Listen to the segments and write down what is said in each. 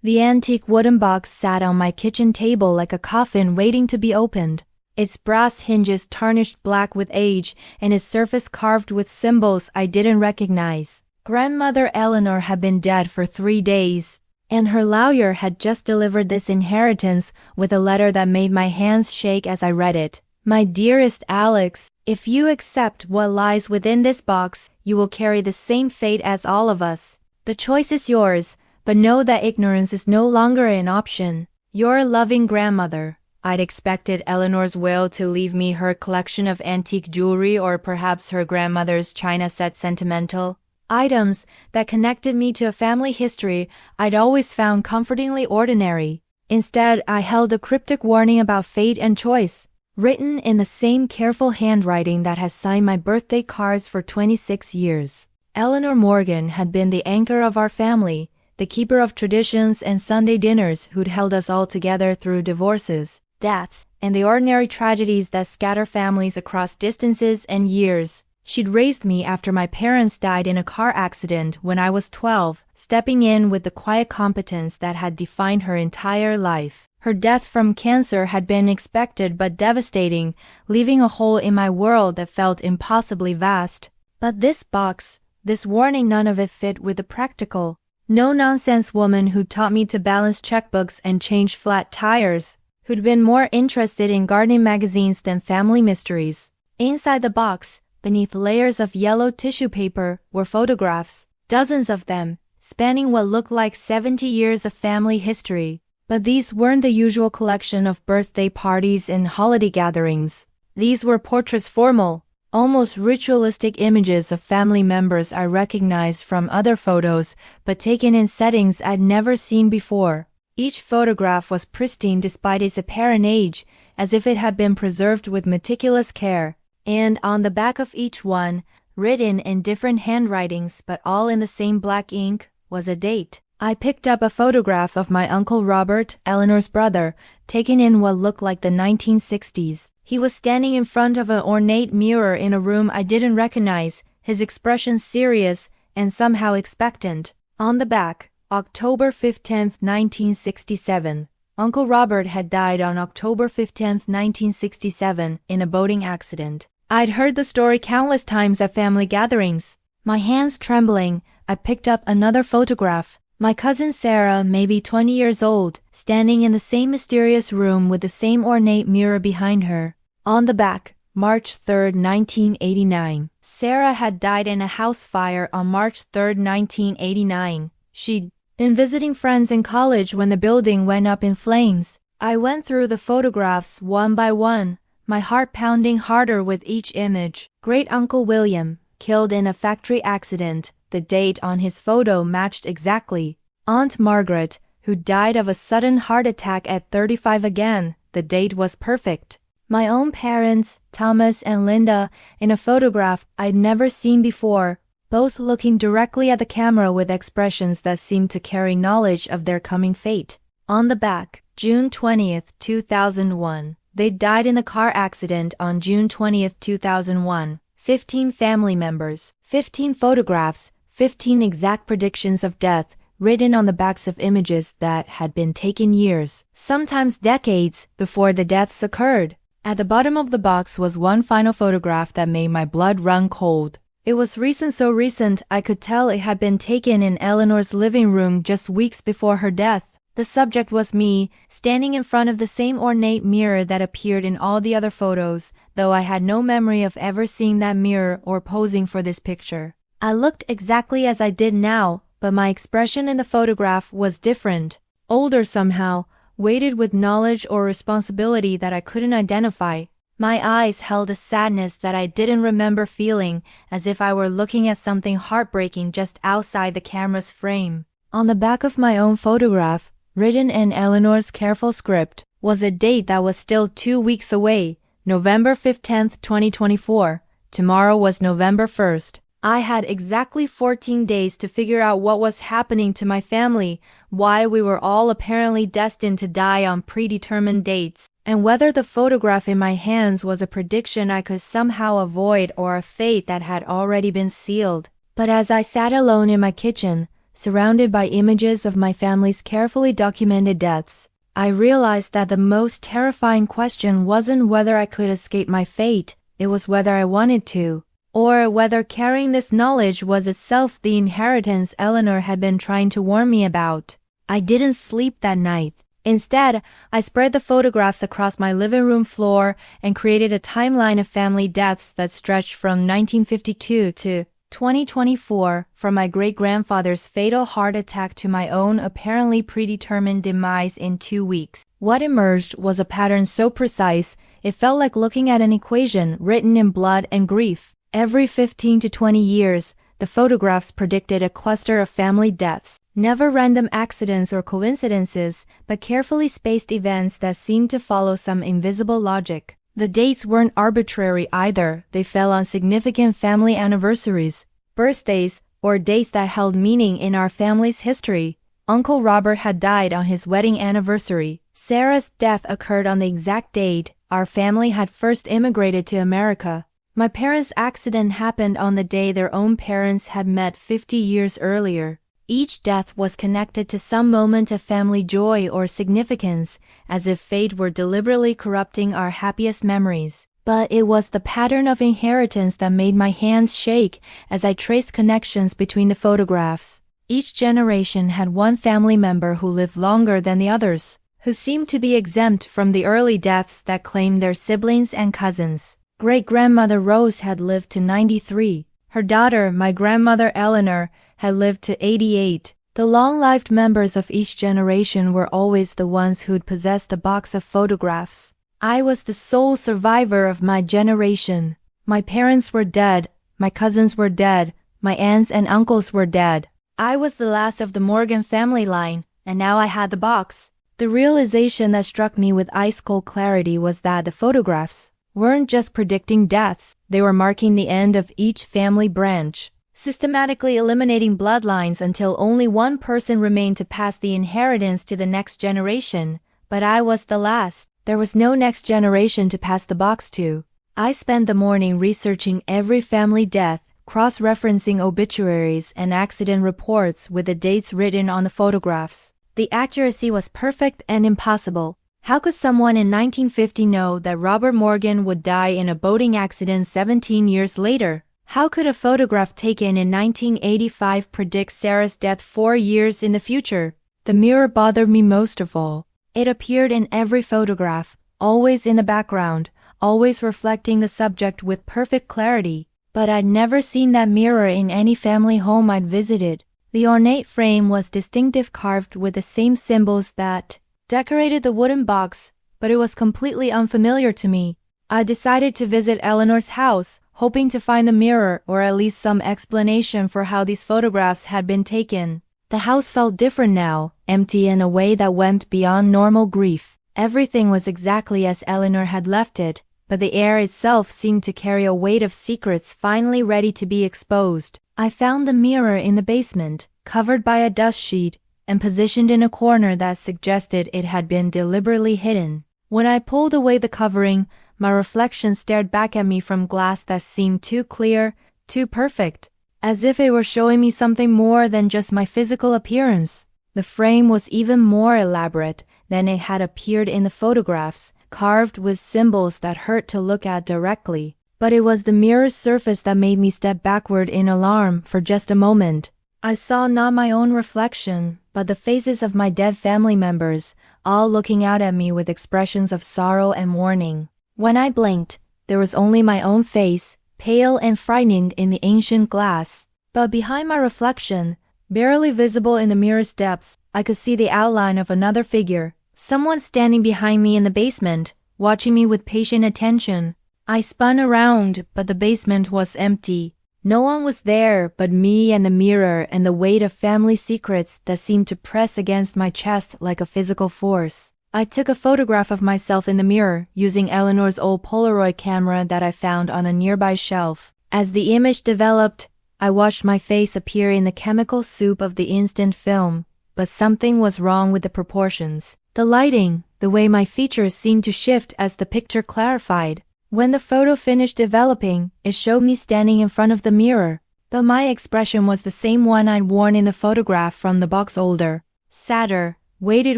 The antique wooden box sat on my kitchen table like a coffin waiting to be opened. Its brass hinges tarnished black with age and its surface carved with symbols I didn't recognize. Grandmother Eleanor had been dead for 3 days, and her lawyer had just delivered this inheritance with a letter that made my hands shake as I read it. My dearest Alex, if you accept what lies within this box, you will carry the same fate as all of us. The choice is yours, but know that ignorance is no longer an option. Your loving grandmother. I'd expected Eleanor's will to leave me her collection of antique jewelry or perhaps her grandmother's china set sentimental items that connected me to a family history I'd always found comfortingly ordinary. Instead, I held a cryptic warning about fate and choice, written in the same careful handwriting that has signed my birthday cards for 26 years. Eleanor Morgan had been the anchor of our family, the keeper of traditions and Sunday dinners who'd held us all together through divorces, deaths, and the ordinary tragedies that scatter families across distances and years. She'd raised me after my parents died in a car accident when I was 12, stepping in with the quiet competence that had defined her entire life. Her death from cancer had been expected but devastating, leaving a hole in my world that felt impossibly vast. But this box, this warning, none of it fit with the practical, no-nonsense woman who taught me to balance checkbooks and change flat tires, who'd been more interested in gardening magazines than family mysteries. Inside the box, beneath layers of yellow tissue paper, were photographs, dozens of them, spanning what looked like 70 years of family history. But these weren't the usual collection of birthday parties and holiday gatherings. These were portraits, formal, almost ritualistic images of family members I recognized from other photos, but taken in settings I'd never seen before. Each photograph was pristine despite its apparent age, as if it had been preserved with meticulous care. And on the back of each one, written in different handwritings but all in the same black ink, was a date. I picked up a photograph of my Uncle Robert, Eleanor's brother, taken in what looked like the 1960s. He was standing in front of an ornate mirror in a room I didn't recognize, his expression serious and somehow expectant. On the back, October 15, 1967. Uncle Robert had died on October 15, 1967, in a boating accident. I'd heard the story countless times at family gatherings. My hands trembling, I picked up another photograph. My cousin Sarah, maybe 20 years old, standing in the same mysterious room with the same ornate mirror behind her. On the back, March 3, 1989. Sarah had died in a house fire on March 3, 1989. She'd been visiting friends in college when the building went up in flames. I went through the photographs one by one, my heart pounding harder with each image. Great Uncle William, killed in a factory accident. The date on his photo matched exactly. Aunt Margaret, who died of a sudden heart attack at 35 again, the date was perfect. My own parents, Thomas and Linda, in a photograph I'd never seen before, both looking directly at the camera with expressions that seemed to carry knowledge of their coming fate. On the back, June 20, 2001. They died in the car accident on June 20, 2001. 15 family members, 15 photographs, 15 exact predictions of death, written on the backs of images that had been taken years, sometimes decades, before the deaths occurred. At the bottom of the box was one final photograph that made my blood run cold. It was recent, so recent I could tell it had been taken in Eleanor's living room just weeks before her death. The subject was me, standing in front of the same ornate mirror that appeared in all the other photos, though I had no memory of ever seeing that mirror or posing for this picture. I looked exactly as I did now, but my expression in the photograph was different, older somehow, weighted with knowledge or responsibility that I couldn't identify. My eyes held a sadness that I didn't remember feeling, as if I were looking at something heartbreaking just outside the camera's frame. On the back of my own photograph, written in Eleanor's careful script, was a date that was still 2 weeks away, November 15, 2024. Tomorrow was November 1st. I had exactly 14 days to figure out what was happening to my family, why we were all apparently destined to die on predetermined dates, and whether the photograph in my hands was a prediction I could somehow avoid or a fate that had already been sealed. But as I sat alone in my kitchen, surrounded by images of my family's carefully documented deaths. I realized that the most terrifying question wasn't whether I could escape my fate, it was whether I wanted to, or whether carrying this knowledge was itself the inheritance Eleanor had been trying to warn me about. I didn't sleep that night. Instead, I spread the photographs across my living room floor and created a timeline of family deaths that stretched from 1952 to 2024, from my great-grandfather's fatal heart attack to my own apparently predetermined demise in 2 weeks. What emerged was a pattern so precise, it felt like looking at an equation written in blood and grief. Every 15 to 20 years, the photographs predicted a cluster of family deaths. Never random accidents or coincidences, but carefully spaced events that seemed to follow some invisible logic. The dates weren't arbitrary either, they fell on significant family anniversaries, birthdays, or dates that held meaning in our family's history. Uncle Robert had died on his wedding anniversary. Sarah's death occurred on the exact date our family had first immigrated to America. My parents' accident happened on the day their own parents had met 50 years earlier. Each death was connected to some moment of family joy or significance, as if fate were deliberately corrupting our happiest memories. But it was the pattern of inheritance that made my hands shake as I traced connections between the photographs. Each generation had one family member who lived longer than the others, who seemed to be exempt from the early deaths that claimed their siblings and cousins. Great-grandmother Rose had lived to 93. Her daughter, my grandmother Eleanor, had lived to 88. The long-lived members of each generation were always the ones who'd possessed the box of photographs. I was the sole survivor of my generation. My parents were dead, my cousins were dead, my aunts and uncles were dead. I was the last of the Morgan family line, and now I had the box. The realization that struck me with ice-cold clarity was that the photographs weren't just predicting deaths, they were marking the end of each family branch, systematically eliminating bloodlines until only one person remained to pass the inheritance to the next generation. But I was the last. There was no next generation to pass the box to. I spent the morning researching every family death, cross-referencing obituaries and accident reports with the dates written on the photographs. The accuracy was perfect and impossible. How could someone in 1950 know that Robert Morgan would die in a boating accident 17 years later? How could a photograph taken in 1985 predict Sarah's death 4 years in the future? The mirror bothered me most of all. It appeared in every photograph, always in the background, always reflecting the subject with perfect clarity. But I'd never seen that mirror in any family home I'd visited. The ornate frame was distinctive, carved with the same symbols that decorated the wooden box, but it was completely unfamiliar to me. I decided to visit Eleanor's house, hoping to find the mirror or at least some explanation for how these photographs had been taken. The house felt different now, empty in a way that went beyond normal grief. Everything was exactly as Eleanor had left it, but the air itself seemed to carry a weight of secrets finally ready to be exposed. I found the mirror in the basement, covered by a dust sheet, and positioned in a corner that suggested it had been deliberately hidden. When I pulled away the covering, my reflection stared back at me from glass that seemed too clear, too perfect, as if it were showing me something more than just my physical appearance. The frame was even more elaborate than it had appeared in the photographs, carved with symbols that hurt to look at directly. But it was the mirror's surface that made me step backward in alarm for just a moment. I saw not my own reflection, but the faces of my dead family members, all looking out at me with expressions of sorrow and mourning. When I blinked, there was only my own face, pale and frightened in the ancient glass. But behind my reflection, barely visible in the mirror's depths, I could see the outline of another figure, someone standing behind me in the basement, watching me with patient attention. I spun around, but the basement was empty. No one was there but me and the mirror and the weight of family secrets that seemed to press against my chest like a physical force. I took a photograph of myself in the mirror using Eleanor's old Polaroid camera that I found on a nearby shelf. As the image developed, I watched my face appear in the chemical soup of the instant film, but something was wrong with the proportions. The lighting, the way my features seemed to shift as the picture clarified. When the photo finished developing, it showed me standing in front of the mirror, but my expression was the same one I'd worn in the photograph from the box older, sadder, weighted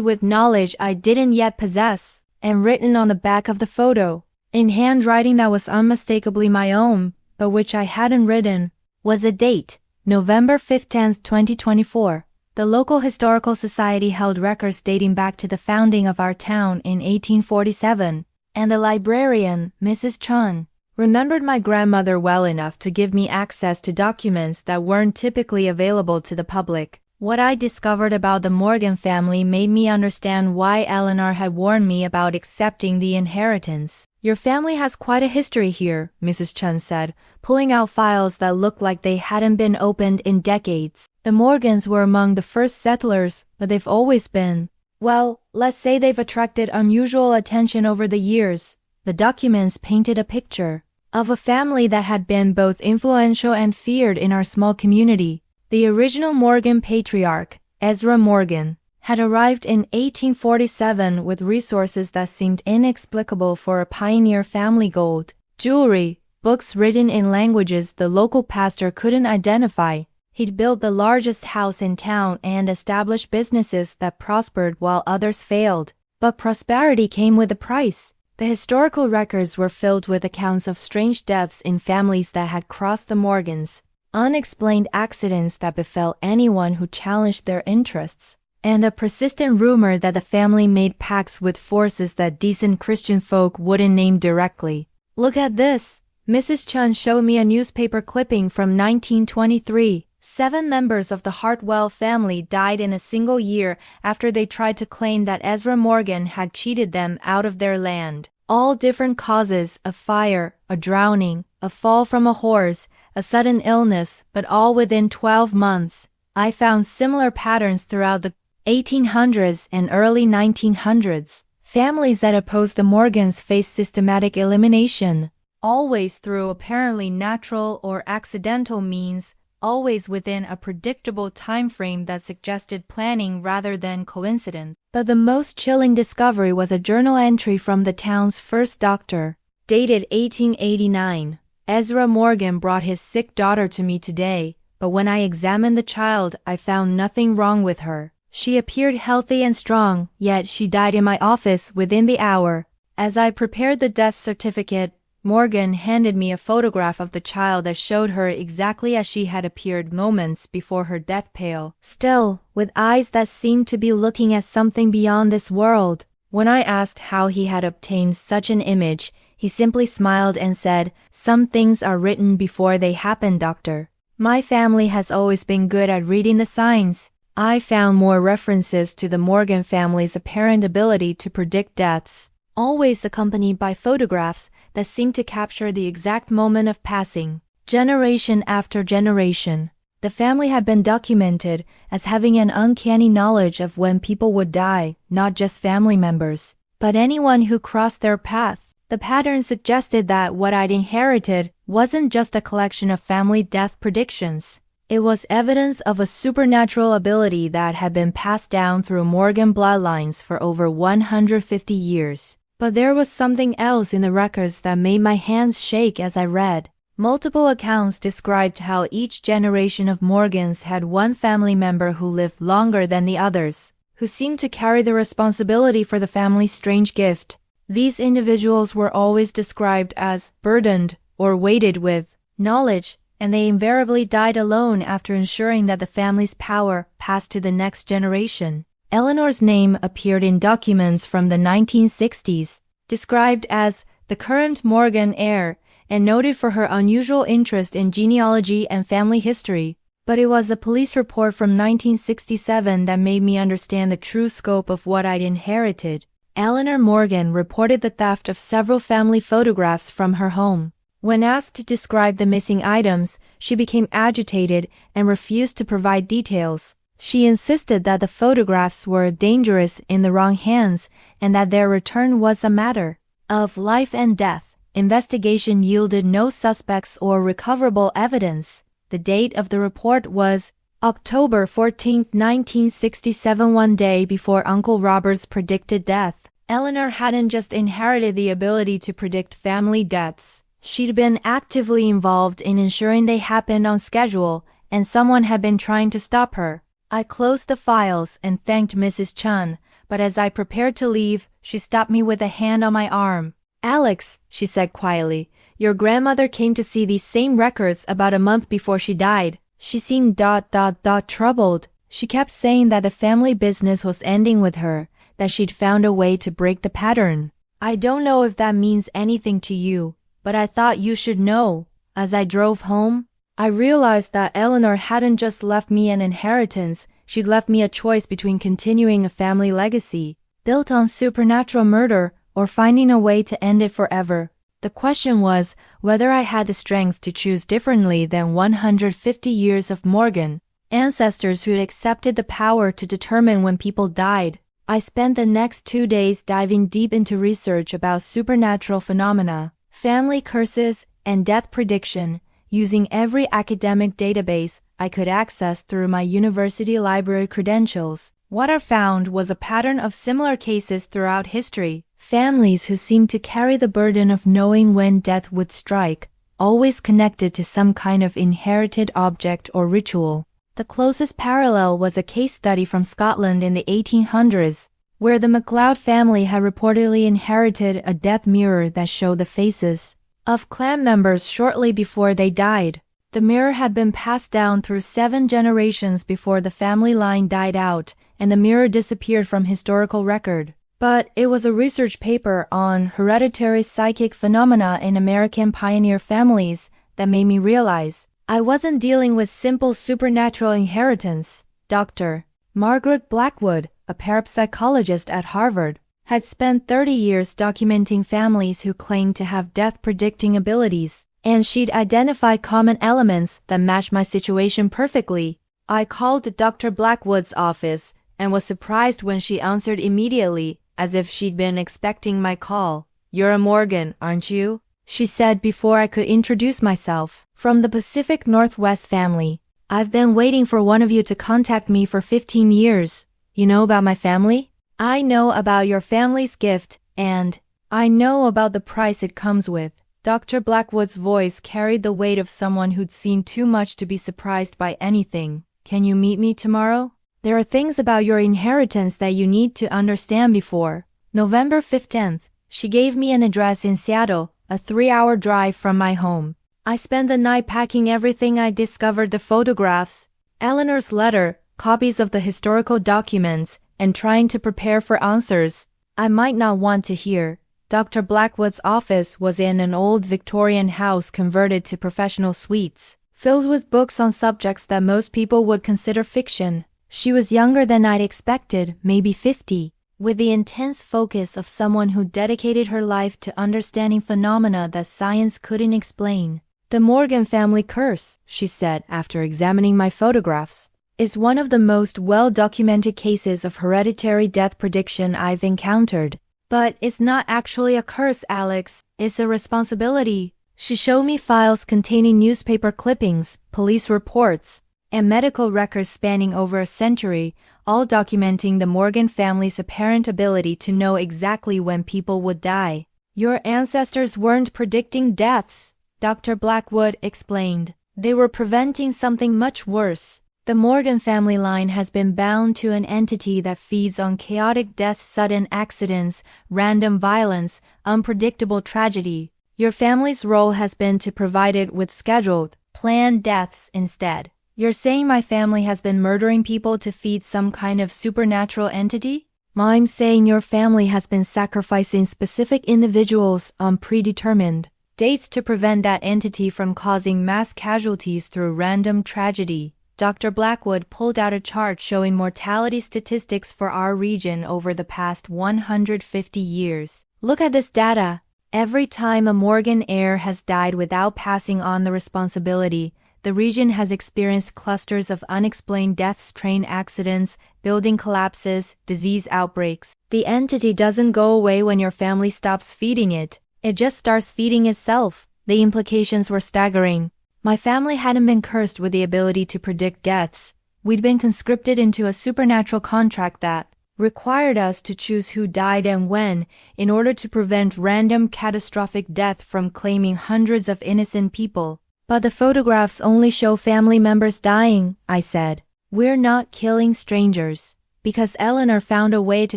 with knowledge I didn't yet possess, and written on the back of the photo, in handwriting that was unmistakably my own, but which I hadn't written, was a date, November 15, 2024. The local historical society held records dating back to the founding of our town in 1847, and the librarian, Mrs. Chun, remembered my grandmother well enough to give me access to documents that weren't typically available to the public. What I discovered about the Morgan family made me understand why Eleanor had warned me about accepting the inheritance. Your family has quite a history here, Mrs. Chun said, pulling out files that looked like they hadn't been opened in decades. The Morgans were among the first settlers, but they've always been. Well, let's say they've attracted unusual attention over the years. The documents painted a picture of a family that had been both influential and feared in our small community. The original Morgan patriarch, Ezra Morgan, had arrived in 1847 with resources that seemed inexplicable for a pioneer family: gold, jewelry, books written in languages the local pastor couldn't identify. He'd built the largest house in town and established businesses that prospered while others failed. But prosperity came with a price. The historical records were filled with accounts of strange deaths in families that had crossed the Morgans, unexplained accidents that befell anyone who challenged their interests, and a persistent rumor that the family made pacts with forces that decent Christian folk wouldn't name directly. Look at this. Mrs. Chun showed me a newspaper clipping from 1923. 7 members of the Hartwell family died in a single year after they tried to claim that Ezra Morgan had cheated them out of their land. All different causes: a fire, a drowning, a fall from a horse, a sudden illness, but all within 12 months. I found similar patterns throughout the 1800s and early 1900s. Families that opposed the Morgans faced systematic elimination, always through apparently natural or accidental means, always within a predictable time frame that suggested planning rather than coincidence. But the most chilling discovery was a journal entry from the town's first doctor, dated 1889. Ezra Morgan brought his sick daughter to me today, but when I examined the child, I found nothing wrong with her. She appeared healthy and strong, yet she died in my office within the hour. As I prepared the death certificate, Morgan handed me a photograph of the child that showed her exactly as she had appeared moments before her death, pale, still, with eyes that seemed to be looking at something beyond this world. When I asked how he had obtained such an image, he simply smiled and said, "Some things are written before they happen, doctor." My family has always been good at reading the signs. I found more references to the Morgan family's apparent ability to predict deaths, always accompanied by photographs that seemed to capture the exact moment of passing. Generation after generation, the family had been documented as having an uncanny knowledge of when people would die, not just family members, but anyone who crossed their path. The pattern suggested that what I'd inherited wasn't just a collection of family death predictions. It was evidence of a supernatural ability that had been passed down through Morgan bloodlines for over 150 years. But there was something else in the records that made my hands shake as I read. Multiple accounts described how each generation of Morgans had one family member who lived longer than the others, who seemed to carry the responsibility for the family's strange gift. These individuals were always described as burdened or weighted with knowledge, and they invariably died alone after ensuring that the family's power passed to the next generation. Eleanor's name appeared in documents from the 1960s, described as the current Morgan heir and noted for her unusual interest in genealogy and family history. But it was a police report from 1967 that made me understand the true scope of what I'd inherited. Eleanor Morgan reported the theft of several family photographs from her home. When asked to describe the missing items, she became agitated and refused to provide details. She insisted that the photographs were dangerous in the wrong hands and that their return was a matter of life and death. Investigation yielded no suspects or recoverable evidence. The date of the report was October 14, 1967, one day before Uncle Robert's predicted death. Eleanor hadn't just inherited the ability to predict family deaths. She'd been actively involved in ensuring they happened on schedule, and someone had been trying to stop her. I closed the files and thanked Mrs. Chun, but as I prepared to leave, she stopped me with a hand on my arm. "Alex," she said quietly, "your grandmother came to see these same records about a month before she died. She seemed troubled. She kept saying that the family business was ending with her, that she'd found a way to break the pattern. I don't know if that means anything to you, but I thought you should know." As I drove home, I realized that Eleanor hadn't just left me an inheritance, she'd left me a choice between continuing a family legacy, built on supernatural murder, or finding a way to end it forever. The question was whether I had the strength to choose differently than 150 years of Morgan, ancestors who'd accepted the power to determine when people died. I spent the next 2 days diving deep into research about supernatural phenomena, family curses, and death prediction, using every academic database I could access through my university library credentials. What I found was a pattern of similar cases throughout history. Families who seemed to carry the burden of knowing when death would strike, always connected to some kind of inherited object or ritual. The closest parallel was a case study from Scotland in the 1800s, where the MacLeod family had reportedly inherited a death mirror that showed the faces of clan members shortly before they died. The mirror had been passed down through 7 generations before the family line died out, and the mirror disappeared from historical record. But it was a research paper on hereditary psychic phenomena in American pioneer families that made me realize I wasn't dealing with simple supernatural inheritance. Dr. Margaret Blackwood, a parapsychologist at Harvard, had spent 30 years documenting families who claimed to have death-predicting abilities, and she'd identified common elements that matched my situation perfectly. I called Dr. Blackwood's office and was surprised when she answered immediately, as if she'd been expecting my call. "You're a Morgan, aren't you?" she said before I could introduce myself. "From the Pacific Northwest family. I've been waiting for one of you to contact me for 15 years. You know about my family? I know about your family's gift, and I know about the price it comes with." Dr. Blackwood's voice carried the weight of someone who'd seen too much to be surprised by anything. "Can you meet me tomorrow? There are things about your inheritance that you need to understand before." November 15th, she gave me an address in Seattle, a 3-hour drive from my home. I spent the night packing everything. I discovered the photographs, Eleanor's letter, copies of the historical documents, and trying to prepare for answers I might not want to hear. Dr. Blackwood's office was in an old Victorian house converted to professional suites, filled with books on subjects that most people would consider fiction. She was younger than I'd expected, maybe 50, with the intense focus of someone who dedicated her life to understanding phenomena that science couldn't explain. "The Morgan family curse," she said after examining my photographs, "is one of the most well-documented cases of hereditary death prediction I've encountered. But it's not actually a curse, Alex. It's a responsibility." She showed me files containing newspaper clippings, police reports, and medical records spanning over a century, all documenting the Morgan family's apparent ability to know exactly when people would die. "Your ancestors weren't predicting deaths," Dr. Blackwood explained. "They were preventing something much worse. The Morgan family line has been bound to an entity that feeds on chaotic death, sudden accidents, random violence, unpredictable tragedy. Your family's role has been to provide it with scheduled, planned deaths instead." "You're saying my family has been murdering people to feed some kind of supernatural entity?" "I'm saying your family has been sacrificing specific individuals on predetermined dates to prevent that entity from causing mass casualties through random tragedy." Dr. Blackwood pulled out a chart showing mortality statistics for our region over the past 150 years. "Look at this data. Every time a Morgan heir has died without passing on the responsibility, the region has experienced clusters of unexplained deaths, train accidents, building collapses, disease outbreaks. The entity doesn't go away when your family stops feeding it. It just starts feeding itself." The implications were staggering. My family hadn't been cursed with the ability to predict deaths. We'd been conscripted into a supernatural contract that, required us to choose who died and when, in order to prevent random catastrophic death from claiming hundreds of innocent people. But the photographs only show family members dying, I said. We're not killing strangers. Because Eleanor found a way to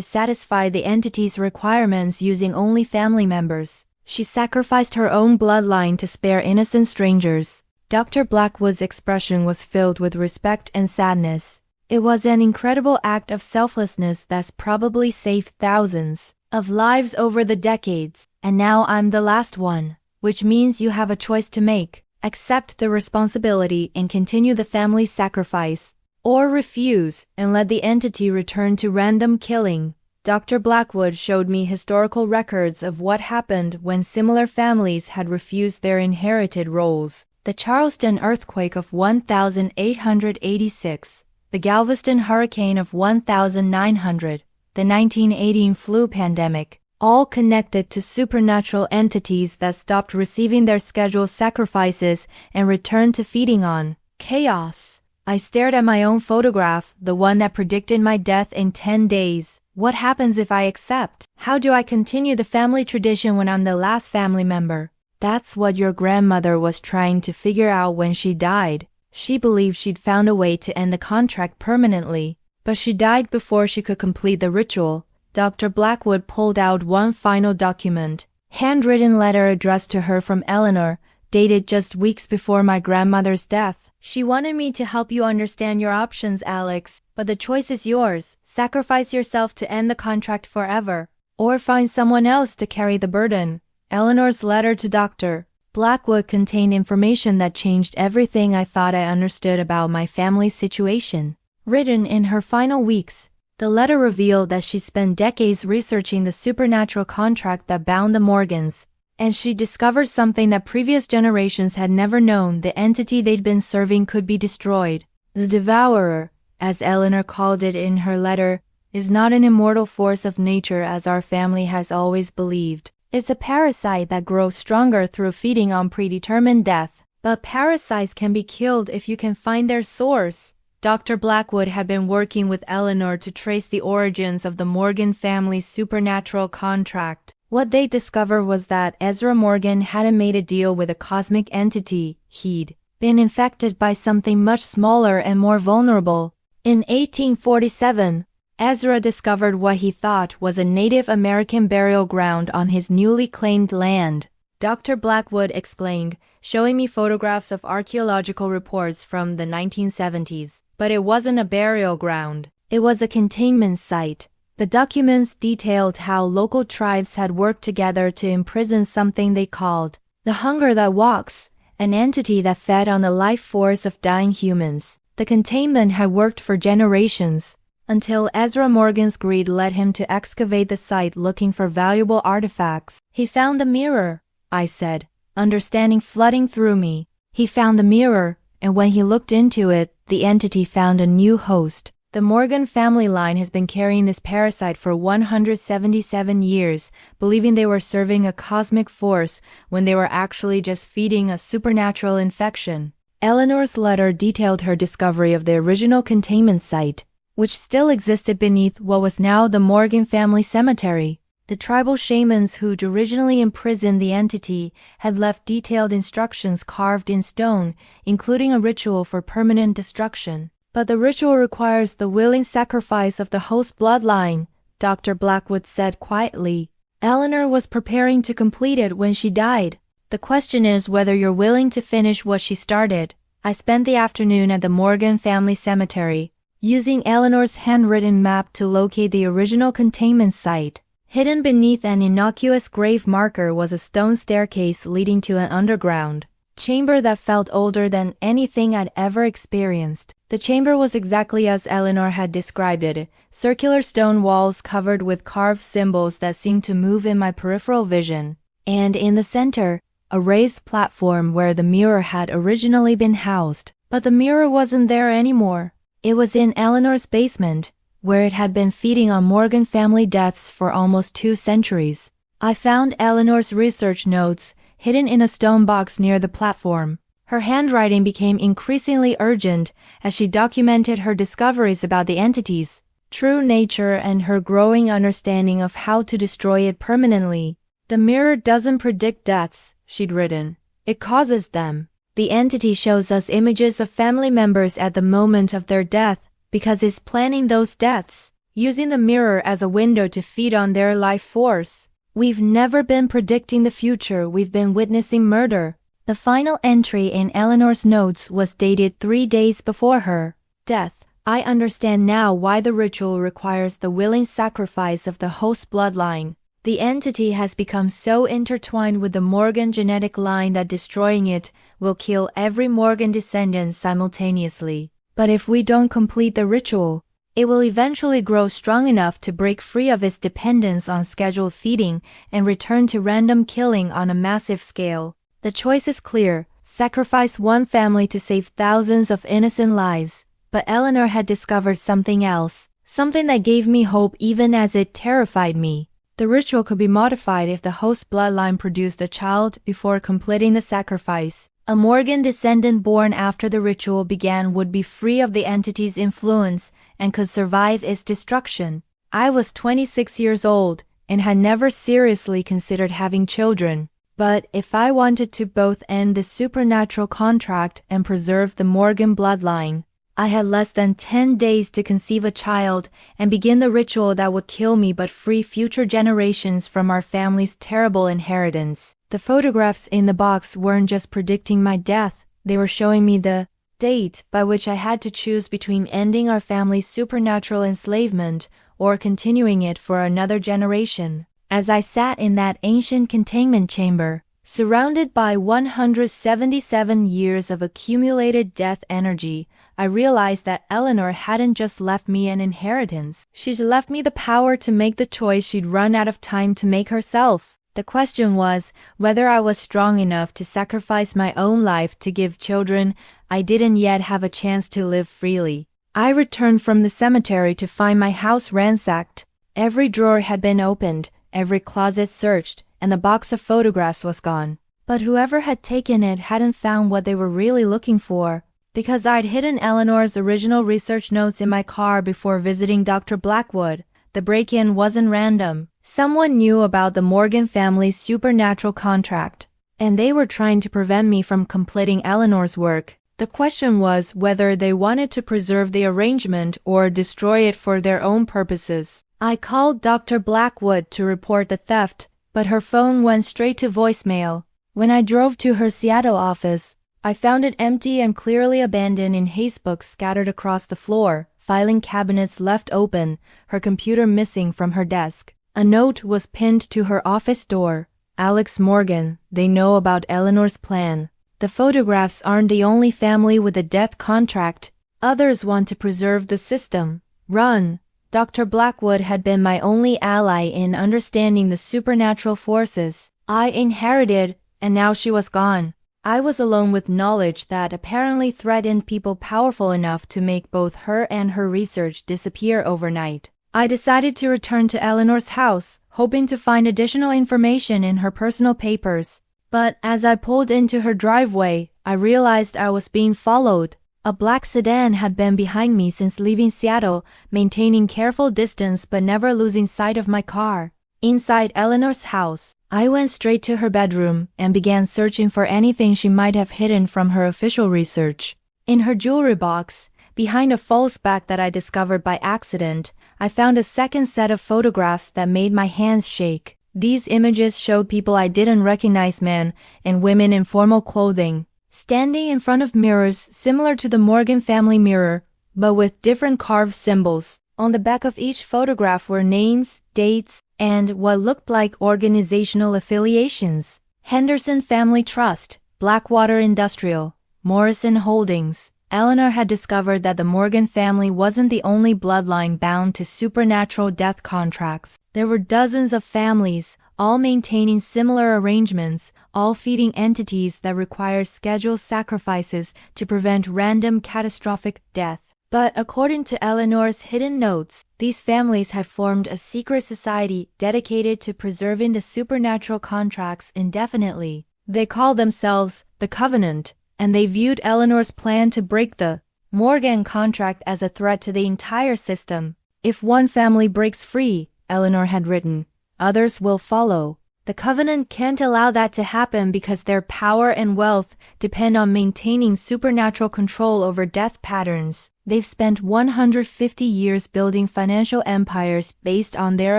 satisfy the entity's requirements using only family members. She sacrificed her own bloodline to spare innocent strangers. Dr. Blackwood's expression was filled with respect and sadness. It was an incredible act of selflessness that's probably saved thousands of lives over the decades. And now I'm the last one, which means you have a choice to make. Accept the responsibility and continue the family sacrifice, or refuse and let the entity return to random killing. Dr. Blackwood showed me historical records of what happened when similar families had refused their inherited roles. The Charleston earthquake of 1886, the Galveston hurricane of 1900, the 1918 flu pandemic, all connected to supernatural entities that stopped receiving their scheduled sacrifices and returned to feeding on chaos. I stared at my own photograph, the one that predicted my death in 10 days. What happens if I accept? How do I continue the family tradition when I'm the last family member? That's what your grandmother was trying to figure out when she died. She believed she'd found a way to end the contract permanently, but she died before she could complete the ritual. Dr. Blackwood pulled out one final document, handwritten letter addressed to her from Eleanor, dated just weeks before my grandmother's death. She wanted me to help you understand your options, Alex, but the choice is yours. Sacrifice yourself to end the contract forever, or find someone else to carry the burden. Eleanor's letter to Dr. Blackwood contained information that changed everything I thought I understood about my family's situation. Written in her final weeks, the letter revealed that she spent decades researching the supernatural contract that bound the Morgans, and she discovered something that previous generations had never known: the entity they'd been serving could be destroyed. The Devourer, as Eleanor called it in her letter, is not an immortal force of nature as our family has always believed. It's a parasite that grows stronger through feeding on predetermined death. But parasites can be killed if you can find their source. Dr. Blackwood had been working with Eleanor to trace the origins of the Morgan family's supernatural contract. What they discovered was that Ezra Morgan hadn't made a deal with a cosmic entity. He'd been infected by something much smaller and more vulnerable. In 1847, Ezra discovered what he thought was a Native American burial ground on his newly claimed land. Dr. Blackwood explained, showing me photographs of archaeological reports from the 1970s. But it wasn't a burial ground. It was a containment site. The documents detailed how local tribes had worked together to imprison something they called the Hunger That Walks, an entity that fed on the life force of dying humans. The containment had worked for generations, until Ezra Morgan's greed led him to excavate the site looking for valuable artifacts. He found the mirror, I said, understanding flooding through me. He found the mirror, and when he looked into it, the entity found a new host. The Morgan family line has been carrying this parasite for 177 years, believing they were serving a cosmic force when they were actually just feeding a supernatural infection. Eleanor's letter detailed her discovery of the original containment site, which still existed beneath what was now the Morgan family cemetery. The tribal shamans who'd originally imprisoned the entity had left detailed instructions carved in stone, including a ritual for permanent destruction. But the ritual requires the willing sacrifice of the host bloodline, Dr. Blackwood said quietly. Eleanor was preparing to complete it when she died. The question is whether you're willing to finish what she started. I spent the afternoon at the Morgan family cemetery, using Eleanor's handwritten map to locate the original containment site. Hidden beneath an innocuous grave marker was a stone staircase leading to an underground chamber that felt older than anything I'd ever experienced. The chamber was exactly as Eleanor had described it, circular stone walls covered with carved symbols that seemed to move in my peripheral vision. And in the center, a raised platform where the mirror had originally been housed. But the mirror wasn't there anymore. It was in Eleanor's basement, where it had been feeding on Morgan family deaths for almost 2 centuries. I found Eleanor's research notes, hidden in a stone box near the platform. Her handwriting became increasingly urgent as she documented her discoveries about the entities. true nature and her growing understanding of how to destroy it permanently. The mirror doesn't predict deaths, she'd written. It causes them. The entity shows us images of family members at the moment of their death because it's planning those deaths, using the mirror as a window to feed on their life force. We've never been predicting the future, we've been witnessing murder. The final entry in Eleanor's notes was dated 3 days before her death. I understand now why the ritual requires the willing sacrifice of the host bloodline. The entity has become so intertwined with the Morgan genetic line that destroying it will kill every Morgan descendant simultaneously. But if we don't complete the ritual, it will eventually grow strong enough to break free of its dependence on scheduled feeding and return to random killing on a massive scale. The choice is clear: sacrifice one family to save thousands of innocent lives. But Eleanor had discovered something else, something that gave me hope even as it terrified me. The ritual could be modified if the host bloodline produced a child before completing the sacrifice. A Morgan descendant born after the ritual began would be free of the entity's influence and could survive its destruction. I was 26 years old and had never seriously considered having children. But if I wanted to both end the supernatural contract and preserve the Morgan bloodline, I had less than 10 days to conceive a child and begin the ritual that would kill me but free future generations from our family's terrible inheritance. The photographs in the box weren't just predicting my death, they were showing me the date by which I had to choose between ending our family's supernatural enslavement or continuing it for another generation. As I sat in that ancient containment chamber, surrounded by 177 years of accumulated death energy, I realized that Eleanor hadn't just left me an inheritance. She'd left me the power to make the choice she'd run out of time to make herself. The question was whether I was strong enough to sacrifice my own life to give children I didn't yet have a chance to live freely. I returned from the cemetery to find my house ransacked. Every drawer had been opened, every closet searched, and the box of photographs was gone. But whoever had taken it hadn't found what they were really looking for, because I'd hidden Eleanor's original research notes in my car before visiting Dr. Blackwood. The break-in wasn't random. Someone knew about the Morgan family's supernatural contract, and they were trying to prevent me from completing Eleanor's work. The question was whether they wanted to preserve the arrangement or destroy it for their own purposes. I called Dr. Blackwood to report the theft, but her phone went straight to voicemail. When I drove to her Seattle office, I found it empty and clearly abandoned in hastebooks scattered across the floor, filing cabinets left open, her computer missing from her desk. A note was pinned to her office door. Alex Morgan, they know about Eleanor's plan. The photographs aren't the only family with a death contract. Others want to preserve the system. Run. Dr. Blackwood had been my only ally in understanding the supernatural forces I inherited, and now she was gone. I was alone with knowledge that apparently threatened people powerful enough to make both her and her research disappear overnight. I decided to return to Eleanor's house, hoping to find additional information in her personal papers. But as I pulled into her driveway, I realized I was being followed. A black sedan had been behind me since leaving Seattle, maintaining careful distance but never losing sight of my car. Inside Eleanor's house, I went straight to her bedroom and began searching for anything she might have hidden from her official research. In her jewelry box, behind a false back that I discovered by accident, I found a second set of photographs that made my hands shake. These images showed people I didn't recognize, men and women in formal clothing, standing in front of mirrors similar to the Morgan family mirror, but with different carved symbols. On the back of each photograph were names, dates, and what looked like organizational affiliations. Henderson Family Trust, Blackwater Industrial, Morrison Holdings. Eleanor had discovered that the Morgan family wasn't the only bloodline bound to supernatural death contracts. There were dozens of families, all maintaining similar arrangements, all feeding entities that require scheduled sacrifices to prevent random catastrophic death. But according to Eleanor's hidden notes, these families had formed a secret society dedicated to preserving the supernatural contracts indefinitely. They called themselves the Covenant, and they viewed Eleanor's plan to break the Morgan contract as a threat to the entire system. If one family breaks free, Eleanor had written, others will follow. The Covenant can't allow that to happen because their power and wealth depend on maintaining supernatural control over death patterns. They've spent 150 years building financial empires based on their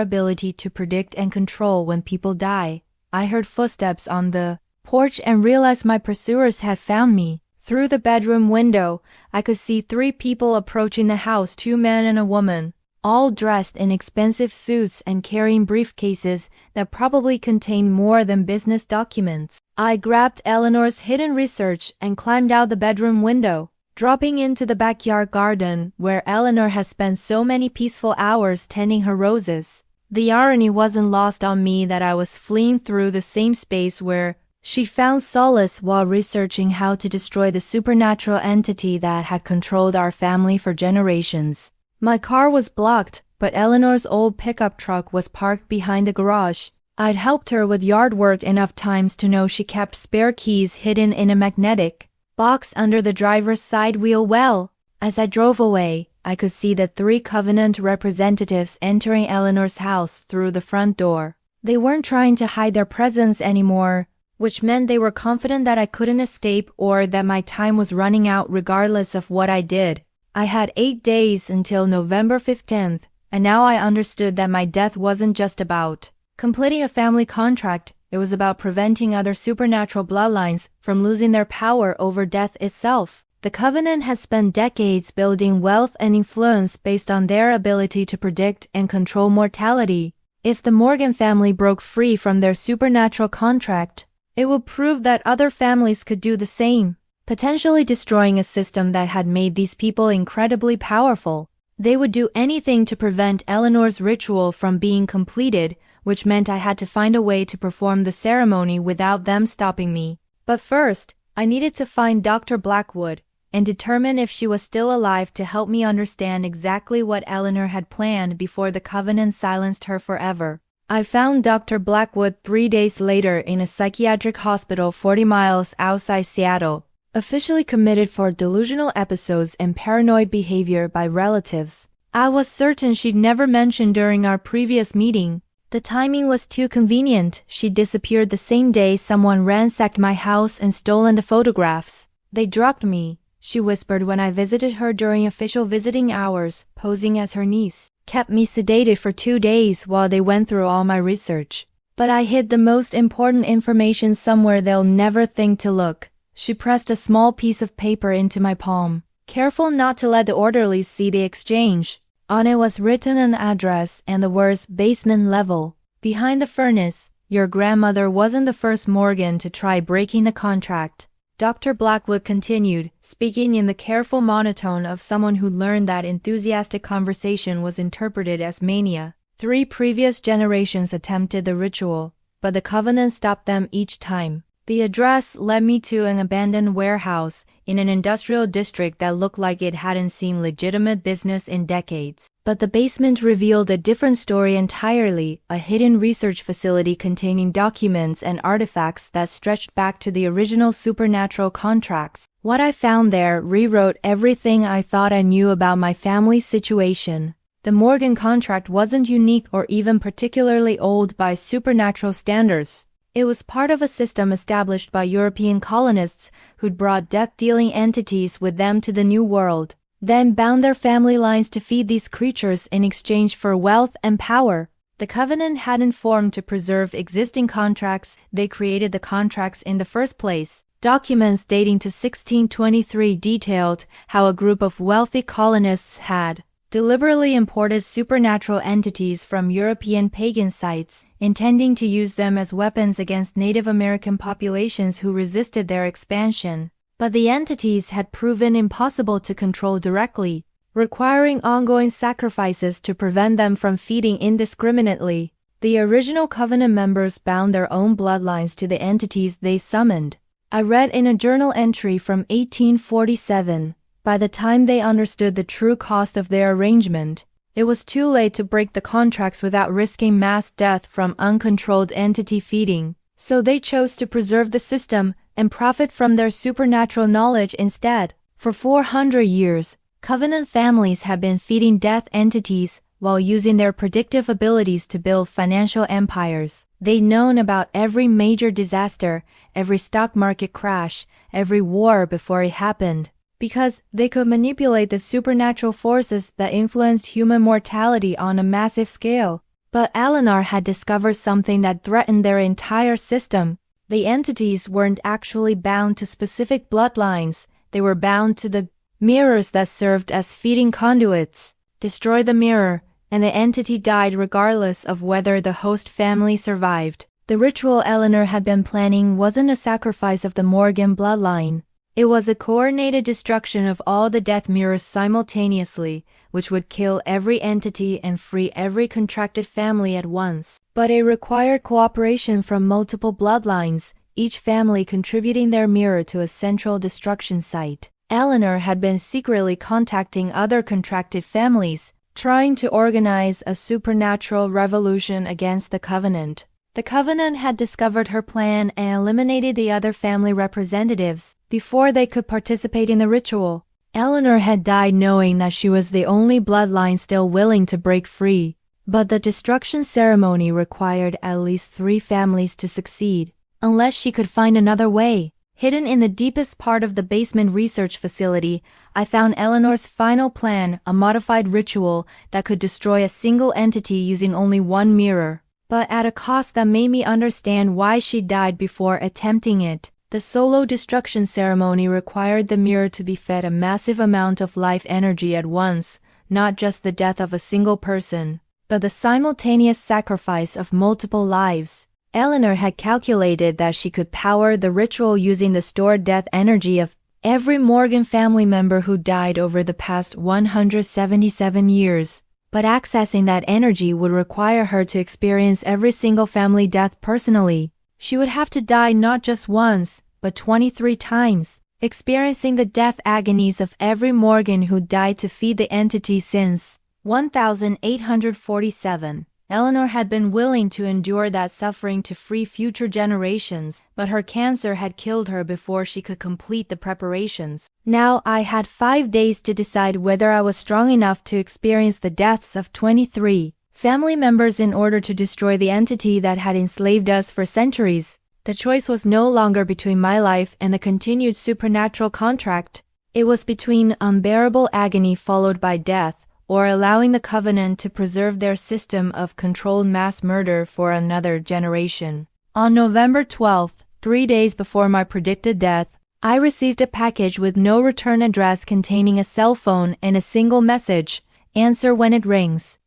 ability to predict and control when people die. I heard footsteps on the porch and realized my pursuers had found me. Through the bedroom window, I could see 3 people approaching the house, 2 men and a woman, all dressed in expensive suits and carrying briefcases that probably contained more than business documents. I grabbed Eleanor's hidden research and climbed out the bedroom window, dropping into the backyard garden where Eleanor has spent so many peaceful hours tending her roses. The irony wasn't lost on me that I was fleeing through the same space where she found solace while researching how to destroy the supernatural entity that had controlled our family for generations. My car was blocked, but Eleanor's old pickup truck was parked behind the garage. I'd helped her with yard work enough times to know she kept spare keys hidden in a magnetic box under the driver's side wheel well. As I drove away, I could see the 3 Covenant representatives entering Eleanor's house through the front door. They weren't trying to hide their presence anymore, which meant they were confident that I couldn't escape or that my time was running out regardless of what I did. I had 8 days until November 15th, and now I understood that my death wasn't just about completing a family contract. It was about preventing other supernatural bloodlines from losing their power over death itself. The Covenant has spent decades building wealth and influence based on their ability to predict and control mortality. If the Morgan family broke free from their supernatural contract, it would prove that other families could do the same, potentially destroying a system that had made these people incredibly powerful. They would do anything to prevent Eleanor's ritual from being completed, which meant I had to find a way to perform the ceremony without them stopping me. But first, I needed to find Dr. Blackwood and determine if she was still alive to help me understand exactly what Eleanor had planned before the Covenant silenced her forever. I found Dr. Blackwood 3 days later in a psychiatric hospital 40 miles outside Seattle, officially committed for delusional episodes and paranoid behavior by relatives. I was certain she'd never mentioned during our previous meeting. The timing was too convenient. She disappeared the same day someone ransacked my house and stolen the photographs. They drugged me, she whispered when I visited her during official visiting hours, posing as her niece. Kept me sedated for 2 days while they went through all my research. But I hid the most important information somewhere they'll never think to look. She pressed a small piece of paper into my palm, careful not to let the orderlies see the exchange. On it was written an address and the words basement level. Behind the furnace, your grandmother wasn't the first Morgan to try breaking the contract. Dr. Blackwood continued, speaking in the careful monotone of someone who learned that enthusiastic conversation was interpreted as mania. 3 previous generations attempted the ritual, but the Covenant stopped them each time. The address led me to an abandoned warehouse in an industrial district that looked like it hadn't seen legitimate business in decades. But the basement revealed a different story entirely, a hidden research facility containing documents and artifacts that stretched back to the original supernatural contracts. What I found there rewrote everything I thought I knew about my family's situation. The Morgan contract wasn't unique or even particularly old by supernatural standards. It was part of a system established by European colonists who'd brought death-dealing entities with them to the New World, then bound their family lines to feed these creatures in exchange for wealth and power. The Covenant hadn't formed to preserve existing contracts, they created the contracts in the first place. Documents dating to 1623 detailed how a group of wealthy colonists had deliberately imported supernatural entities from European pagan sites, intending to use them as weapons against Native American populations who resisted their expansion. But the entities had proven impossible to control directly, requiring ongoing sacrifices to prevent them from feeding indiscriminately. The original Covenant members bound their own bloodlines to the entities they summoned. I read in a journal entry from 1847, by the time they understood the true cost of their arrangement, it was too late to break the contracts without risking mass death from uncontrolled entity feeding. So they chose to preserve the system and profit from their supernatural knowledge instead. For 400 years, Covenant families have been feeding death entities, while using their predictive abilities to build financial empires. They'd known about every major disaster, every stock market crash, every war before it happened, because they could manipulate the supernatural forces that influenced human mortality on a massive scale. But Eleanor had discovered something that threatened their entire system. The entities weren't actually bound to specific bloodlines. They were bound to the mirrors that served as feeding conduits. Destroy the mirror, and the entity died regardless of whether the host family survived. The ritual Eleanor had been planning wasn't a sacrifice of the Morgan bloodline. It was a coordinated destruction of all the death mirrors simultaneously, which would kill every entity and free every contracted family at once. But it required cooperation from multiple bloodlines, each family contributing their mirror to a central destruction site. Eleanor had been secretly contacting other contracted families, trying to organize a supernatural revolution against the Covenant. The Covenant had discovered her plan and eliminated the other family representatives before they could participate in the ritual. Eleanor had died knowing that she was the only bloodline still willing to break free. But the destruction ceremony required at least 3 families to succeed, unless she could find another way. Hidden in the deepest part of the basement research facility, I found Eleanor's final plan, a modified ritual that could destroy a single entity using only one mirror, but at a cost that made me understand why she died before attempting it. The solo destruction ceremony required the mirror to be fed a massive amount of life energy at once, not just the death of a single person, but the simultaneous sacrifice of multiple lives. Eleanor had calculated that she could power the ritual using the stored death energy of every Morgan family member who died over the past 177 years. But accessing that energy would require her to experience every single family death personally. She would have to die not just once, but 23 times, experiencing the death agonies of every Morgan who died to feed the entity since 1847. Eleanor had been willing to endure that suffering to free future generations, but her cancer had killed her before she could complete the preparations. Now I had 5 days to decide whether I was strong enough to experience the deaths of 23 family members in order to destroy the entity that had enslaved us for centuries. The choice was no longer between my life and the continued supernatural contract. It was between unbearable agony followed by death, or allowing the Covenant to preserve their system of controlled mass murder for another generation. On November 12th, 3 days before my predicted death, I received a package with no return address containing a cell phone and a single message: answer when it rings.